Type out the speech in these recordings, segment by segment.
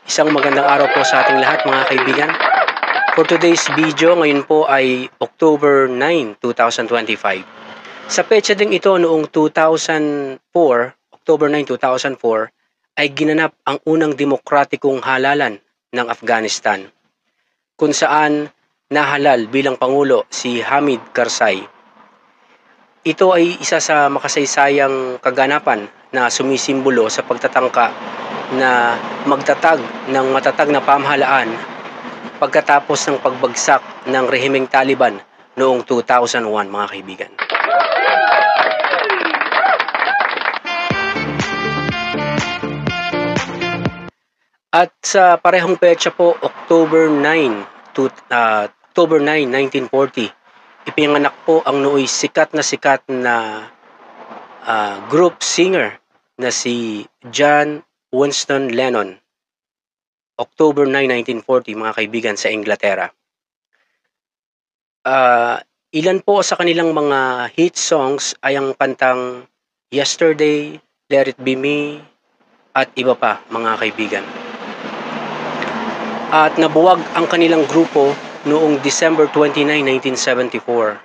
Isang magandang araw po sa ating lahat mga kaibigan. For today's video, ngayon po ay October 9, 2025. Sa petsa ding ito noong 2004, October 9, 2004, ay ginanap ang unang demokratikong halalan ng Afghanistan, kung saan nahalal bilang Pangulo si Hamid Karzai. Ito ay isa sa makasaysayang kaganapan na sumisimbolo sa pagtatangka na magtatag ng matatag na pamahalaan pagkatapos ng pagbagsak ng rehimeng Taliban noong 2001 mga kaibigan. At sa parehong petsa po, October 9, 1940, ipinanganak po ang nooy sikat na group singer na si John Winston Lennon. October 9, 1940 mga kaibigan sa Inglaterra. Ilan po sa kanilang mga hit songs ay ang kantang Yesterday, Let It Be Me, at iba pa mga kaibigan. At nabuwag ang kanilang grupo noong December 29, 1974.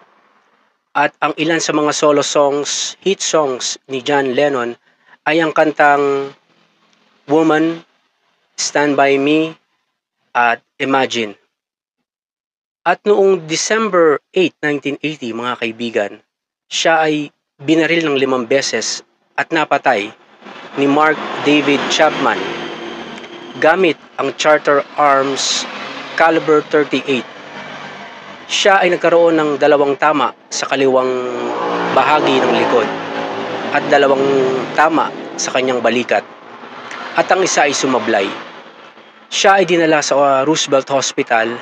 At ang ilan sa mga solo songs, hit songs ni John Lennon ay ang kantang Woman, Stand By Me, at Imagine. At noong December 8, 1980 mga kaibigan, siya ay binaril ng 5 beses at napatay ni Mark David Chapman gamit ang Charter Arms Caliber 38. Siya ay nagkaroon ng 2 tama sa kaliwang bahagi ng likod at 2 tama sa kanyang balikat at ang isa ay sumablay. Siya ay dinala sa Roosevelt Hospital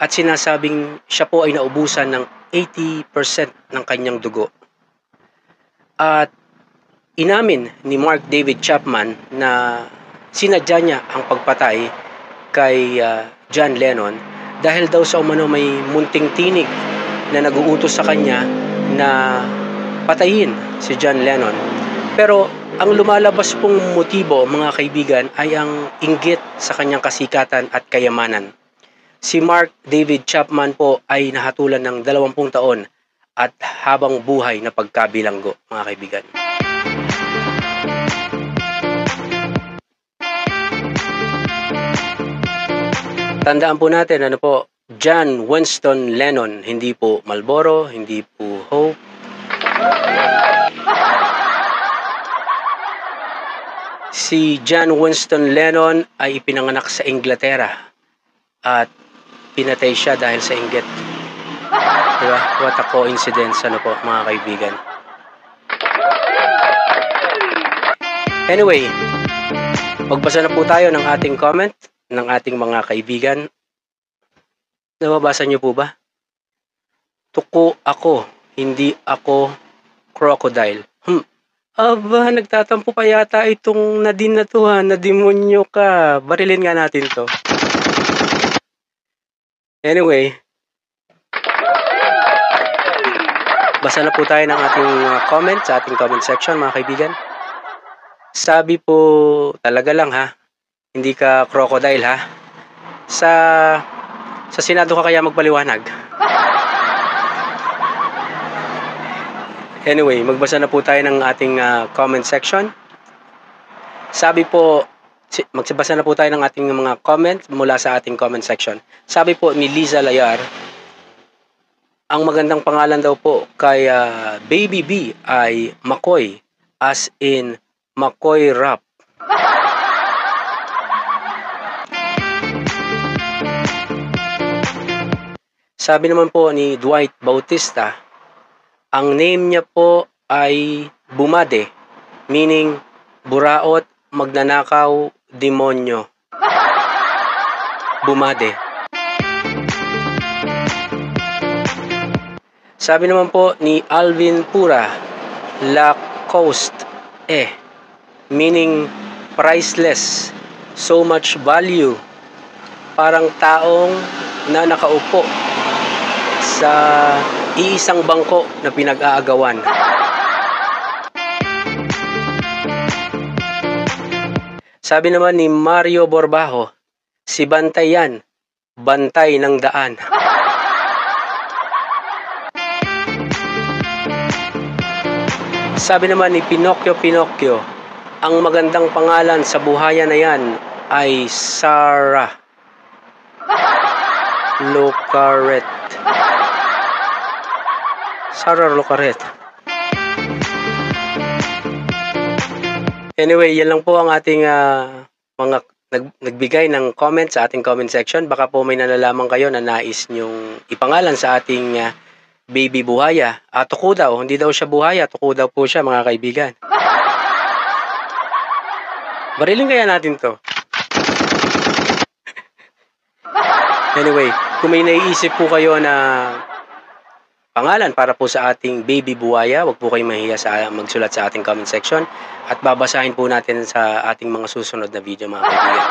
at sinasabing siya po ay naubusan ng 80% ng kanyang dugo. At inamin ni Mark David Chapman na sinadya niya ang pagpatay kay John Lennon dahil daw sa umano may munting tinig na naguutos sa kanya na patayin si John Lennon. Pero ang lumalabas pong motibo mga kaibigan ay ang inggit sa kanyang kasikatan at kayamanan. Si Mark David Chapman po ay nahatulan ng 20 taon at habang buhay na pagkabilanggo mga kaibigan. Tandaan po natin John Winston Lennon, hindi po Marlboro, hindi po Hope. Si John Winston Lennon ay ipinanganak sa Inglaterra at pinatay siya dahil sa inggit. Diba? What a coincidence mga kaibigan. Anyway, magbasa na po tayo ng ating comment ng ating mga kaibigan. Nababasa niyo po ba? Tuko ako, hindi ako crocodile. Aba, nagtatampo pa yata itong Nadine na to ha. Nademonyo ka. Barilin nga natin to. Anyway, basa na po tayo ng ating comment sa ating comment section mga kaibigan. Sabi po, talaga lang ha. Hindi ka crocodile ha. Sa Senado ka kaya magpaliwanag. Anyway, magbasa na po tayo ng ating comment section. Sabi po, magbasa na po tayo ng ating mga comment mula sa ating comment section. Sabi po ni Liza Layar, ang magandang pangalan daw po kay Baby B ay McCoy, as in McCoy Rap. Sabi naman po ni Dwight Bautista, ang name niya po ay Bumade, meaning buraot, magnanakaw, demonyo. Bumade. Sabi naman po ni Alvin Pura, La Coast, meaning priceless, so much value, parang taong na nakaupo sa iisang bangko na pinag-aagawan. Sabi naman ni Mario Borbajo, si Bantay yan, bantay ng daan. Sabi naman ni Pinocchio, ang magandang pangalan sa buhayan na yan ay Sarah Locaret. Sarah Locaret. Anyway, yan lang po ang ating mga nagbigay ng comment sa ating comment section. Baka po may nalalaman kayo na nais nyong ipangalan sa ating baby buhaya. Tuko daw, hindi daw siya buhaya, tuko daw po siya mga kaibigan. Barilin kaya natin to. Anyway, kung may naiisip po kayo na pangalan para po sa ating baby buhaya, wag po kayong mahiya sa magsulat sa ating comment section at babasahin po natin sa ating mga susunod na video mga kaibigan.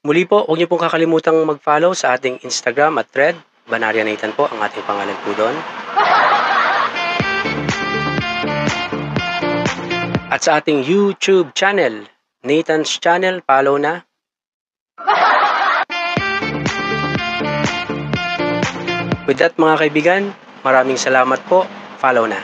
Muli po, huwag niyo pong kakalimutang mag-follow sa ating Instagram at Thread. Banaria Nathan po ang ating pangalan po doon. At sa ating YouTube channel, Nathan's Channel, follow na. With that mga kaibigan, maraming salamat po. Follow na.